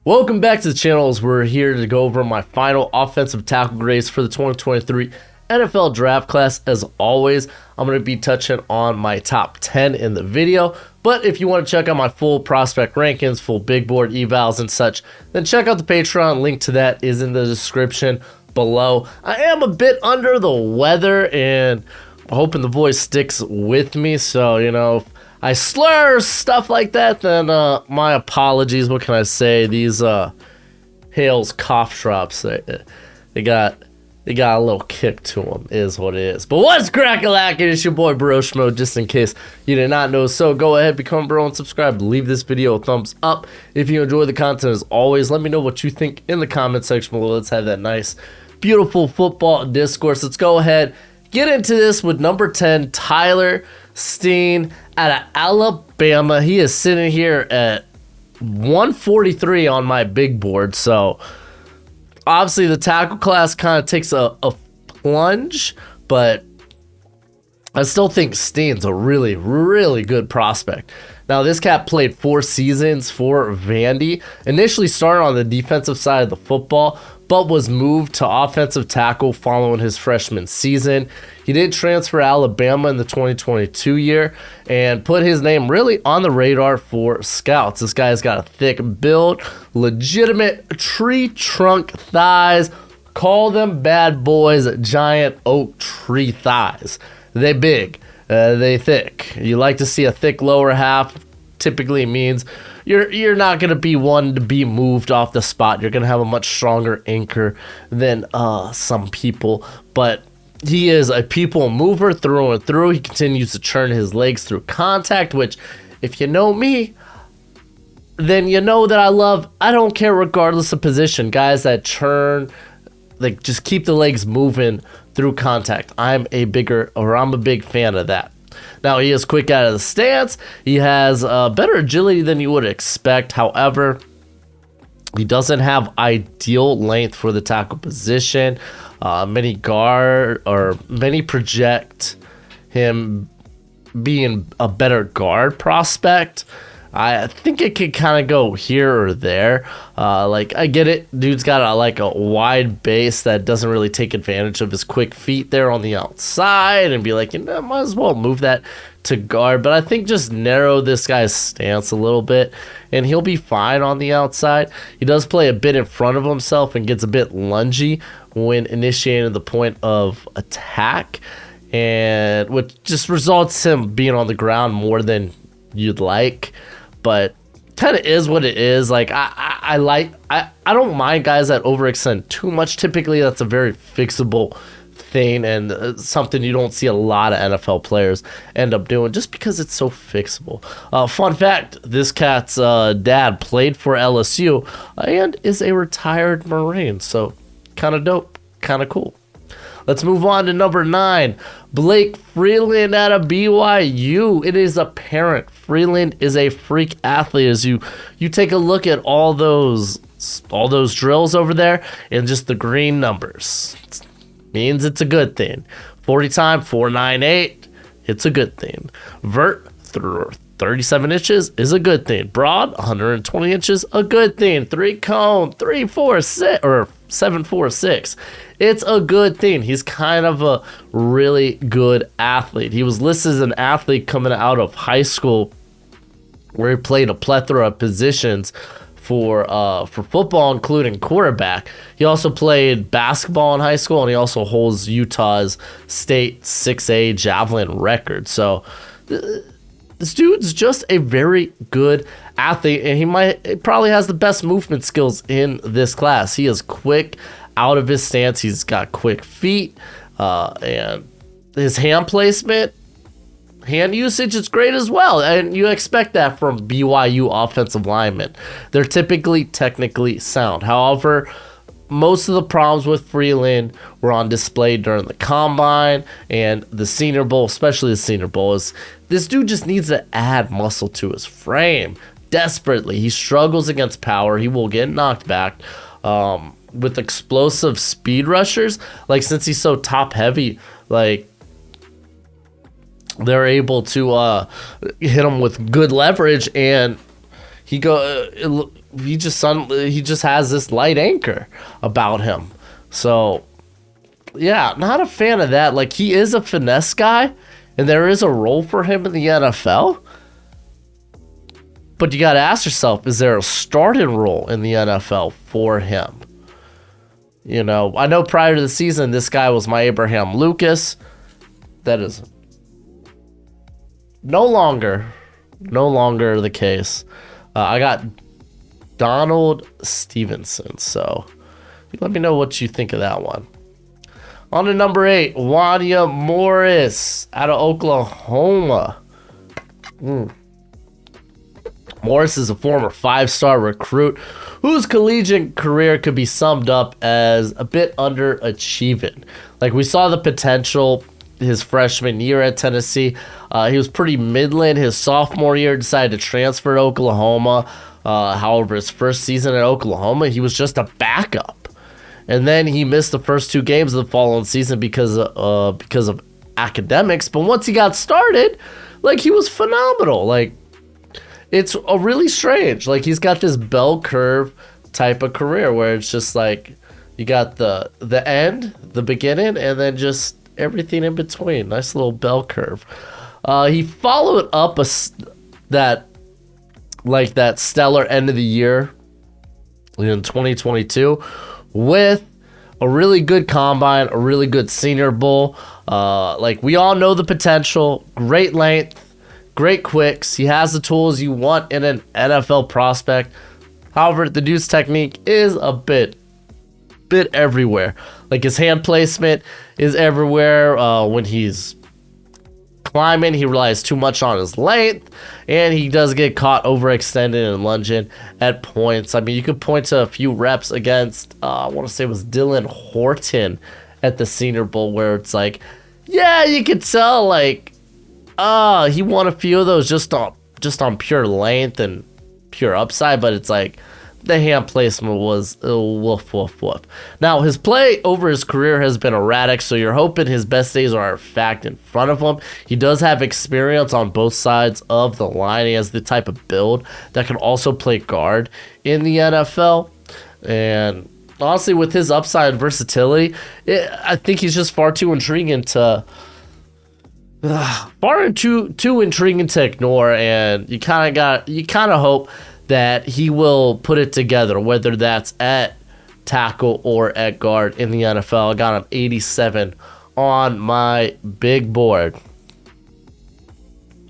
Welcome back to the channel as we're here to go over my final offensive tackle grades for the 2023 NFL draft class. As always, I'm going to be touching on my top 10 in the video, but if you want to check out my full prospect rankings, full big board evals and such, then check out the Patreon. Link to that is in the description below. I am a bit under the weather and I'm hoping the voice sticks with me, so if I slur stuff like that, then my apologies. What can I say? These Hales cough drops, they got a little kick to them, is what it is. But what's crack-a-lackin'? It's your boy Broshmo, just in case you did not know. So go ahead, become a bro and subscribe. Leave this video a thumbs up if you enjoy the content. As always, let me know what you think in the comment section below. Let's have that nice, beautiful football discourse. Let's go ahead, get into this with number 10, Tyler Steen out of Alabama. He is sitting here at 143 on my big board. So obviously the tackle class kind of takes a plunge, but I still think Steen's a really, really good prospect. Now, this cat played 4 seasons for Vandy, initially started on the defensive side of the football, but was moved to offensive tackle following his freshman season. He did transfer to Alabama in the 2022 year and put his name really on the radar for scouts. This guy's got a thick build, legitimate tree trunk thighs. Call them bad boys giant oak tree thighs. They big, they thick. You like to see a thick lower half. Typically means you're not going to be one to be moved off the spot. You're going to have a much stronger anchor than some people. But he is a people mover through and through. He continues to churn his legs through contact, which, if you know me, then you know that I don't care regardless of position. Guys that churn, like, just keep the legs moving through contact. I'm a big fan of that. Now, he is quick out of the stance. He has better agility than you would expect. However, he doesn't have ideal length for the tackle position. Many project him being a better guard prospect. I think it could kind of go here or there. I get it. Dude's got a wide base that doesn't really take advantage of his quick feet there on the outside and be like, might as well move that to guard. But I think just narrow this guy's stance a little bit and he'll be fine on the outside. He does play a bit in front of himself and gets a bit lungy when initiating the point of attack, and which just results him being on the ground more than you'd like. But kind of is what it is. Like, I don't mind guys that overextend too much. Typically, that's a very fixable thing and something you don't see a lot of NFL players end up doing just because it's so fixable. Fun fact, this cat's dad played for LSU and is a retired Marine. So kind of dope, kind of cool. Let's move on to number 9, Blake Freeland out of BYU. It is apparent Freeland is a freak athlete as you take a look at all those drills over there and just the green numbers. It means it's a good thing. 40 time, 4.98, it's a good thing. Vert through 37 inches is a good thing. Broad, 120 inches, a good thing. 3 cone, 3.46 or 7.46. It's a good thing. He's kind of a really good athlete. He was listed as an athlete coming out of high school where he played a plethora of positions for football, including quarterback. He also played basketball in high school, and he also holds Utah's state 6A javelin record. So this dude's just a very good athlete, and he probably has the best movement skills in this class. He is quick out of his stance. He's got quick feet, and his hand placement, hand usage is great as well. And you expect that from BYU offensive linemen. They're typically technically sound. However, most of the problems with Freeland were on display during the Combine and the Senior Bowl, especially the Senior Bowl. This dude just needs to add muscle to his frame desperately. He struggles against power. He will get knocked back. With explosive speed rushers, like, since he's so top heavy, like, they're able to hit him with good leverage, and he just has this light anchor about him. So yeah, not a fan of that. Like, he is a finesse guy, and there is a role for him in the NFL. But you got to ask yourself, is there a starting role in the NFL for him? You know, I know prior to the season, this guy was my Abraham Lucas. That is no longer the case. I got Donald Stevenson. So let me know what you think of that one. On to number 8, Wadih Morris out of Oklahoma. Morris is a former 5-star recruit whose collegiate career could be summed up as a bit underachieving. Like, we saw the potential his freshman year at Tennessee. He was pretty middling. His sophomore year, decided to transfer to Oklahoma. However, his first season at Oklahoma, he was just a backup. And then he missed the first 2 games of the following season because of academics. But once he got started, like, he was phenomenal. Like, it's a really strange. Like, he's got this bell curve type of career where it's just like you got the end, the beginning, and then just everything in between. Nice little bell curve. He followed up that stellar end of the year in 2022 with a really good combine, a really good Senior Bowl. Like, we all know the potential, great length, great quicks. He has the tools you want in an NFL prospect. However, the dude's technique is a bit everywhere. Like, his hand placement is everywhere. When he's climbing, he relies too much on his length, and he does get caught overextended and lunging at points. I mean, you could point to a few reps against, I want to say it was Dylan Horton at the Senior Bowl, where it's like, yeah, you could tell, like, he won a few of those just on pure length and pure upside, but it's like the hand placement was woof. Now, his play over his career has been erratic, so you're hoping his best days are in fact in front of him. He does have experience on both sides of the line. He has the type of build that can also play guard in the NFL. And honestly, with his upside and versatility, I think he's just far too intriguing to ignore, and you kind of hope that he will put it together, whether that's at tackle or at guard in the NFL. I got him 87 on my big board.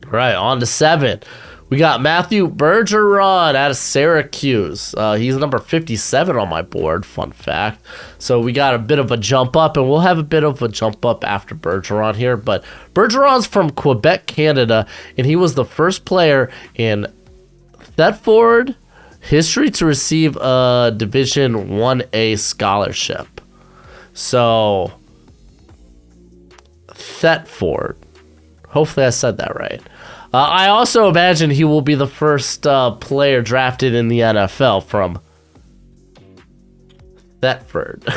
All right, on to 7. We got Matthew Bergeron out of Syracuse. He's number 57 on my board, fun fact. So we got a bit of a jump up, and we'll have a bit of a jump up after Bergeron here. But Bergeron's from Quebec, Canada, and he was the first player in Thetford history to receive a Division 1A scholarship. So, Thetford. Hopefully I said that right. I also imagine he will be the first player drafted in the NFL from Thetford.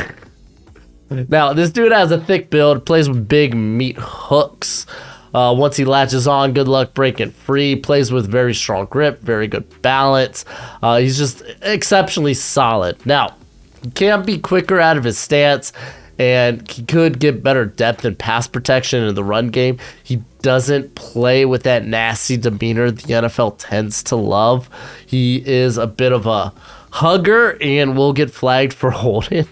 Now, this dude has a thick build, plays with big meat hooks. Once he latches on, good luck breaking free. Plays with very strong grip, very good balance. He's just exceptionally solid. Now, he can be quicker out of his stance, and he could get better depth and pass protection in the run game. He doesn't play with that nasty demeanor the NFL tends to love. He is a bit of a hugger and will get flagged for holding.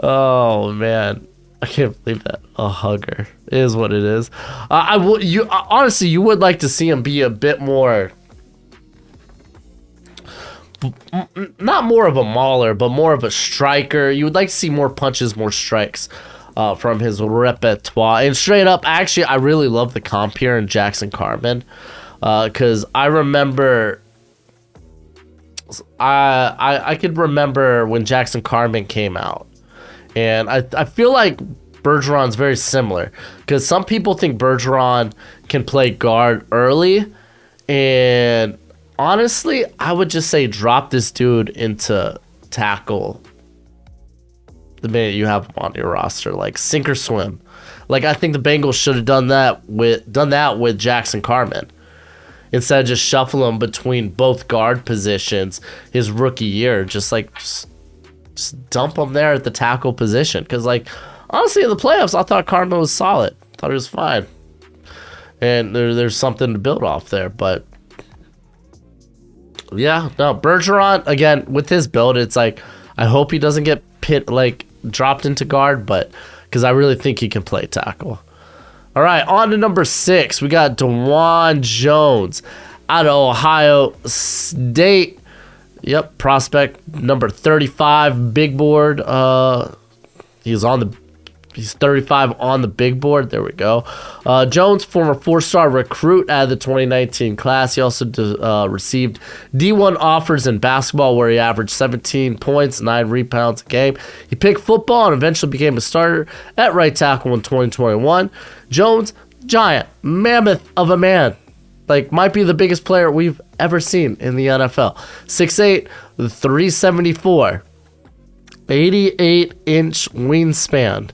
Oh, man. I can't believe that. A hugger is what it is. Honestly, you would like to see him be a bit more, not more of a mauler, but more of a striker. You would like to see more punches, more strikes from his repertoire. And straight up, actually, I really love the comp here in Jackson Carman, because I remember, I could remember when Jackson Carman came out. And I feel like Bergeron's very similar, because some people think Bergeron can play guard early, and honestly, I would just say drop this dude into tackle the minute you have him on your roster, like sink or swim. Like, I think the Bengals should have done that with Jackson Carman. instead of just shuffling him between both guard positions his rookie year. Just dump him there at the tackle position. Because, like, honestly, in the playoffs, I thought Carmo was solid. I thought he was fine. And there's something to build off there. But, yeah, no, Bergeron, again, with his build, it's like, I hope he doesn't get dropped into guard, but because I really think he can play tackle. All right, on to number 6. We got DeJuan Jones out of Ohio State. Yep, prospect number 35, big board. He's 35 on the big board. There we go. Jones, former 4-star recruit out of the 2019 class. He also received D1 offers in basketball where he averaged 17 points, 9 rebounds a game. He picked football and eventually became a starter at right tackle in 2021. Jones, giant, mammoth of a man. Like, might be the biggest player we've ever seen in the NFL. 6'8", 374, 88-inch wingspan.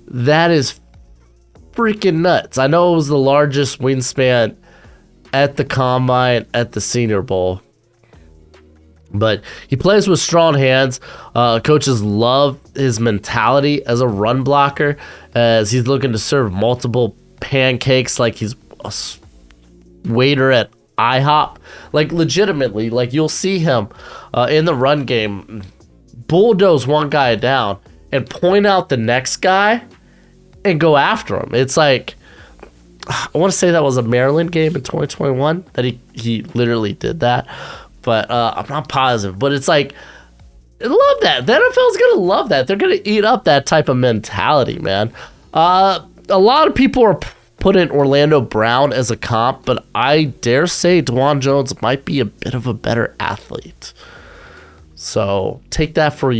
That is freaking nuts. I know it was the largest wingspan at the Combine, at the Senior Bowl. But he plays with strong hands. Coaches love his mentality as a run blocker, as he's looking to serve multiple pancakes like he's a waiter at IHOP. Like, legitimately, like, you'll see him in the run game bulldoze one guy down and point out the next guy and go after him. It's like, I want to say that was a Maryland game in 2021 that he literally did that, but I'm not positive. But it's like, I love that. The NFL's gonna love that. They're gonna eat up that type of mentality, man. A lot of people are putting Orlando Brown as a comp, but I dare say DeJuan Jones might be a bit of a better athlete. So take that for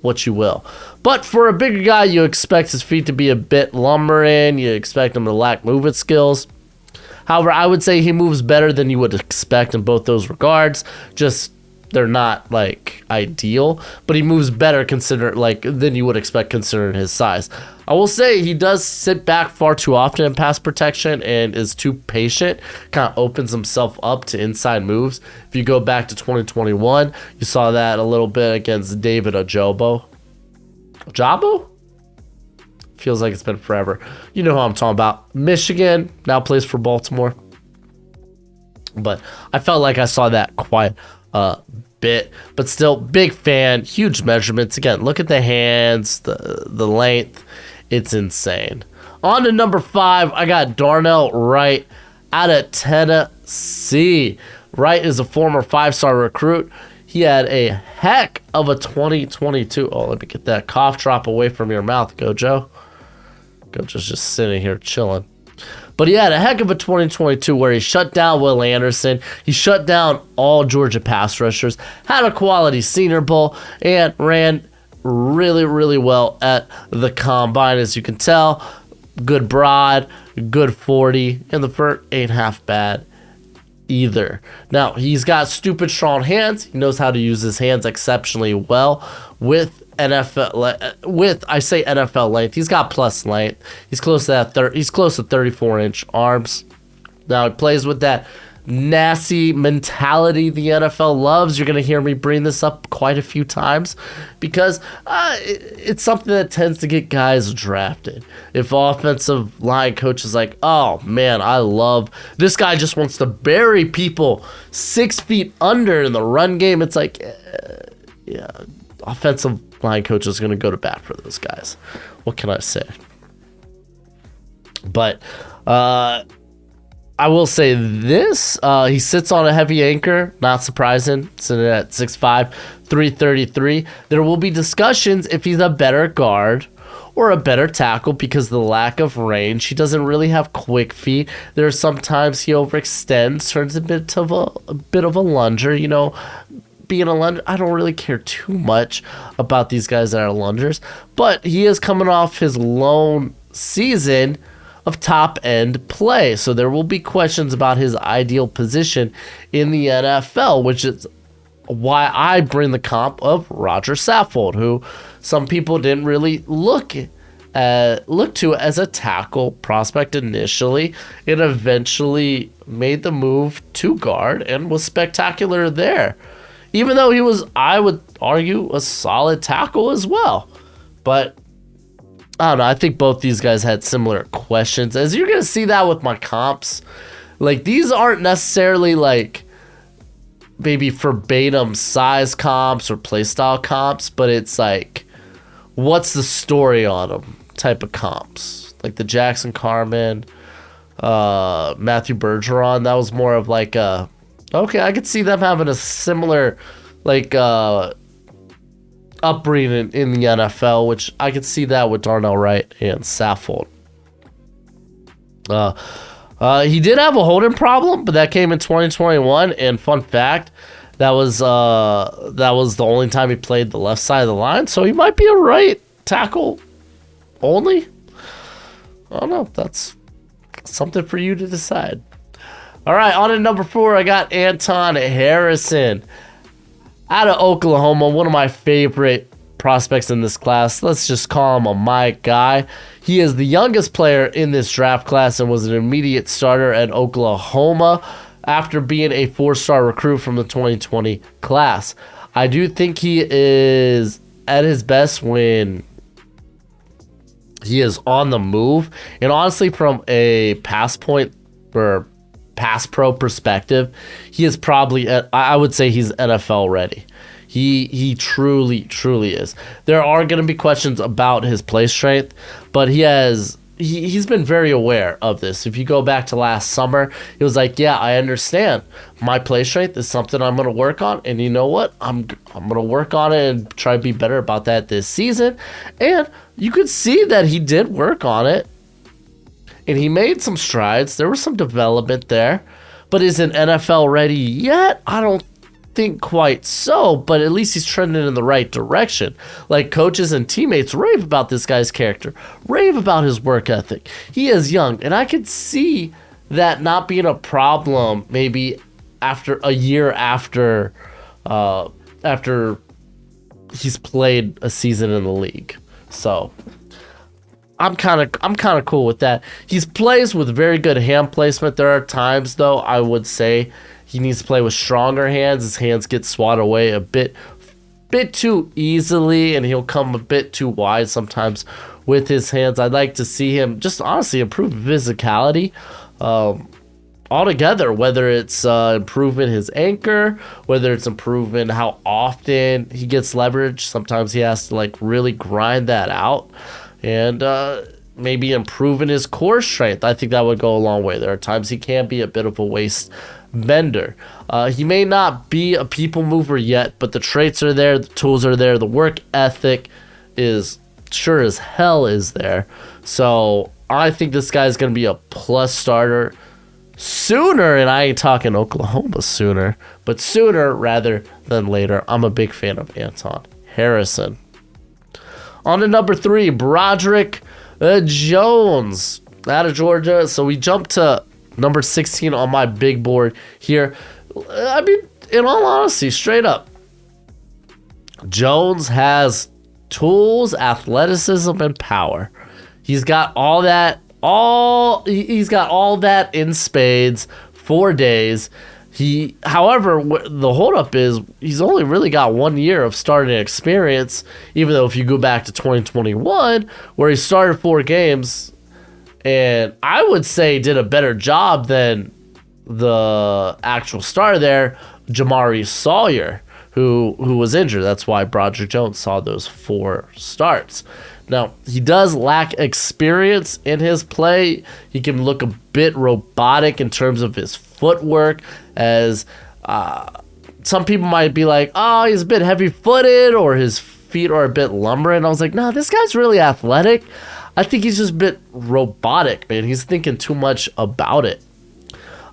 what you will. But for a bigger guy, you expect his feet to be a bit lumbering. You expect him to lack movement skills. However, I would say he moves better than you would expect in both those regards. Just, they're not, like, ideal, but he moves better than you would expect considering his size. I will say he does sit back far too often in pass protection and is too patient. Kind of opens himself up to inside moves. If you go back to 2021, you saw that a little bit against David Ojabo. Ojabo? Feels like it's been forever. You know who I'm talking about. Michigan, now plays for Baltimore. But I felt like I saw that quite a bit. But still, big fan, huge measurements. Again, look at the hands, the length. It's insane. On to number 5, I got Darnell Wright out of Tennessee. Wright is a former 5-star recruit. He had a heck of a 2022. Oh, let me get that cough drop away from your mouth, Gojo. Gojo's just sitting here chilling. But he had a heck of a 2022 where he shut down Will Anderson. He shut down all Georgia pass rushers, had a quality Senior Bowl, and ran really, really well at the Combine. As you can tell, good broad, good 40, and the vert ain't half bad either. Now, he's got stupid strong hands. He knows how to use his hands exceptionally well with NFL length. He's got plus length. He's close to that. He's close to 34-inch arms. Now, he plays with that nasty mentality the NFL loves. You're going to hear me bring this up quite a few times because it's something that tends to get guys drafted. If offensive line coach is like, oh man, I love this guy, just wants to bury people 6 feet under in the run game, it's like, yeah, offensive line coach is going to go to bat for those guys. What can I say? But I will say this, he sits on a heavy anchor, not surprising, sitting at 6'5", 333. There will be discussions if he's a better guard or a better tackle because of the lack of range. He doesn't really have quick feet. There are sometimes he overextends, turns a bit of a lunger, you know. Being a lunger, I don't really care too much about these guys that are lungers, but he is coming off his lone season of top-end play. So there will be questions about his ideal position in the NFL, which is why I bring the comp of Roger Saffold, who some people didn't really look looked to as a tackle prospect initially, and eventually made the move to guard and was spectacular there. Even though he was, I would argue, a solid tackle as well. But I don't know. I think both these guys had similar questions. As you're going to see that with my comps. Like, these aren't necessarily like maybe verbatim size comps or playstyle comps, but it's like, what's the story on them type of comps. Like the Jackson Carman, Matthew Bergeron, that was more of like a, okay, I could see them having a similar like upbringing in the NFL, which I could see that with Darnell Wright and Saffold. He did have a holding problem, but that came in 2021. And fun fact, that was the only time he played the left side of the line. So he might be a right tackle only. I don't know. That's something for you to decide. All right, on to number 4, I got Anton Harrison out of Oklahoma, one of my favorite prospects in this class. Let's just call him a my guy. He is the youngest player in this draft class and was an immediate starter at Oklahoma after being a 4-star recruit from the 2020 class. I do think he is at his best when he is on the move. And honestly, from a pass point or pass pro perspective, he is probably, I would say he's NFL ready. He truly is. There are going to be questions about his play strength, but he's been very aware of this. If you go back to last summer, he was like, yeah, I understand. My play strength is something I'm going to work on, and you know what? I'm going to work on it and try to be better about that this season. And you could see that he did work on it, and he made some strides. There was some development there, but is it NFL ready yet? I don't think quite so, but at least he's trending in the right direction. Like, coaches and teammates rave about this guy's character, rave about his work ethic. He is young, and I could see that not being a problem maybe after a year after he's played a season in the league. So I'm kind of cool with that. He plays with very good hand placement. There are times, though, I would say he needs to play with stronger hands. His hands get swatted away a bit too easily, and he'll come a bit too wide sometimes with his hands. I'd like to see him just honestly improve physicality altogether, whether it's improving his anchor, whether it's improving how often he gets leverage. Sometimes he has to like really grind that out, and maybe improving his core strength. I think that would go a long way. There are times he can be a bit of a waist bender. He may not be a people mover yet, but the traits are there, the tools are there, the work ethic is sure as hell is there. So I think this guy's going to be a plus starter sooner, and I ain't talking Oklahoma sooner, but sooner rather than later. I'm a big fan of Anton Harrison. On to number 3, Broderick Jones out of Georgia. So we jump to number 16 on my big board here. I mean, in all honesty, straight up, Jones has tools, athleticism, and power. He's got all that. He's got all that in spades. 4 days. However, the holdup is he's only really got 1 year of starting experience. Even though if you go back to 2021, where he started 4 games. And I would say did a better job than the actual star there, Jamari Sawyer, who was injured. That's why Broderick Jones saw those 4 starts. Now, he does lack experience in his play. He can look a bit robotic in terms of his footwork, as some people might be like, oh, he's a bit heavy-footed, or his feet are a bit lumbering. I was like, no, this guy's really athletic. I think he's just a bit robotic, man. He's thinking too much about it.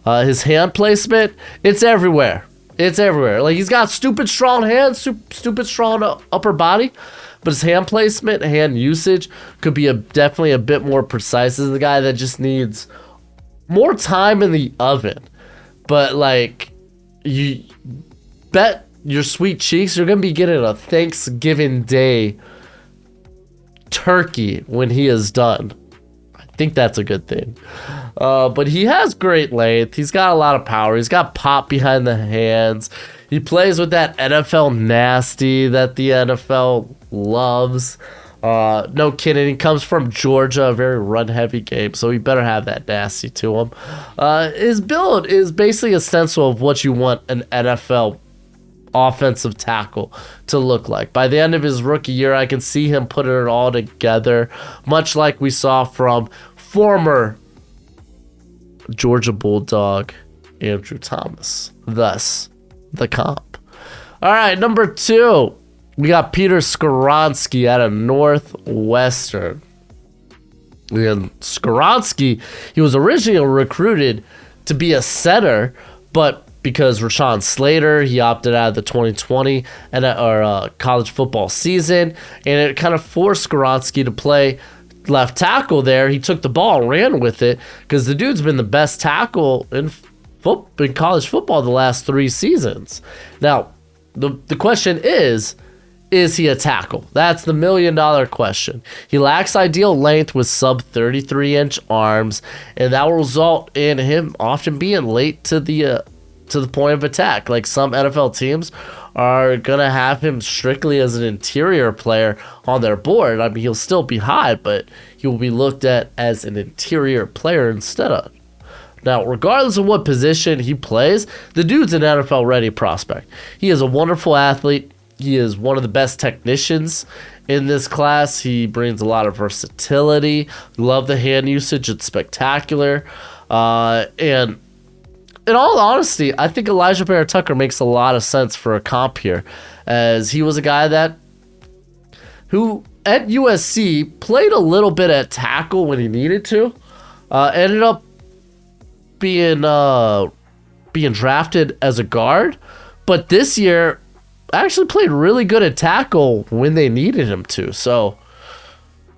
His hand placement, it's everywhere. It's everywhere. Like, he's got stupid strong hands, stupid strong upper body, but his hand placement, hand usage could be definitely a bit more precise. This is the guy that just needs more time in the oven. But, like, you bet your sweet cheeks you're going to be getting a Thanksgiving Day turkey when he is done. I think that's a good thing. But he has great length. He's got a lot of power. He's got pop behind the hands. He plays with that NFL nasty that the NFL loves. No kidding. He comes from Georgia, a very run-heavy game, so he better have that nasty to him. His build is basically a stencil of what you want an NFL offensive tackle to look like. By the end of his rookie year, I can see him putting it all together, much like we saw from former Georgia Bulldog Andrew Thomas. Thus, the comp. All right, number 2. We got Peter Skoronski out of Northwestern. And Skoronski, he was originally recruited to be a center, but because Rashawn Slater, he opted out of the 2020 college football season, and it kind of forced Skoronski to play left tackle there. He took the ball and ran with it because the dude's been the best tackle in college football the last 3 seasons. Now, the question is he a tackle? That's the $1 million question. He lacks ideal length with sub 33-inch arms, and that will result in him often being late to the point of attack. Like some NFL teams are going to have him strictly as an interior player on their board. I mean, he'll still be high, but he will be looked at as an interior player instead of. Now, regardless of what position he plays, the dude's an NFL-ready prospect. He is a wonderful athlete. He is one of the best technicians in this class. He brings a lot of versatility. Love the hand usage. It's spectacular. And in all honesty, I think Elijah Bear Tucker makes a lot of sense for a comp here, as he was a guy who at USC played a little bit at tackle when he needed to. Ended up being drafted as a guard, but this year actually played really good at tackle when they needed him to. So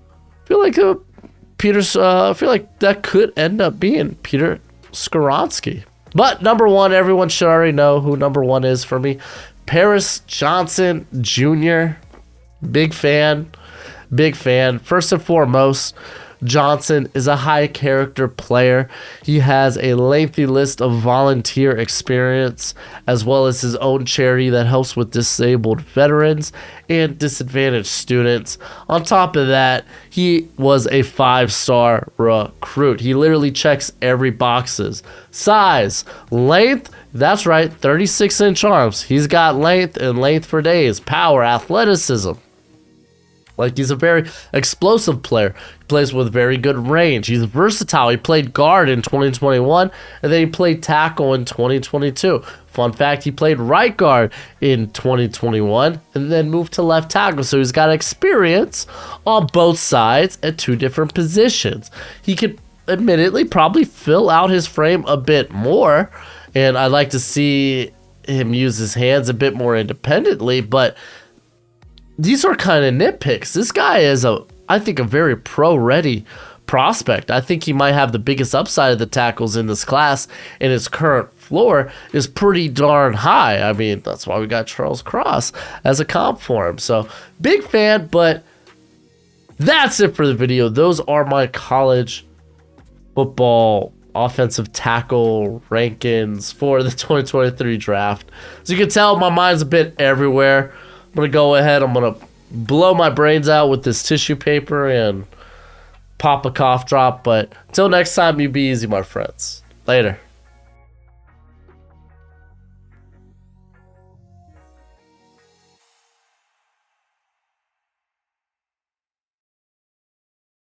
I feel like I feel like that could end up being Peter Skoronski. But number 1, everyone should already know who number 1 is for me. Paris Johnson Jr. Big fan. First and foremost, Johnson is a high character player. He has a lengthy list of volunteer experience, as well as his own charity that helps with disabled veterans and disadvantaged students. On top of that, he was a 5-star recruit. He literally checks every boxes. Size, length, that's right, 36-inch arms. He's got length and length for days. Power, athleticism. Like, he's a very explosive player. He plays with very good range. He's versatile. He played guard in 2021, and then he played tackle in 2022. Fun fact, he played right guard in 2021, and then moved to left tackle. So he's got experience on both sides at 2 different positions. He could, admittedly, probably fill out his frame a bit more, and I'd like to see him use his hands a bit more independently, but these are kind of nitpicks. This guy is I think a very pro-ready prospect. I think he might have the biggest upside of the tackles in this class, and his current floor is pretty darn high. I mean, that's why we got Charles Cross as a comp for him. So, big fan, but that's it for the video. Those are my college football offensive tackle rankings for the 2023 draft. As you can tell, my mind's a bit everywhere. I'm going to go ahead, I'm going to blow my brains out with this tissue paper and pop a cough drop. But until next time, you be easy, my friends. Later.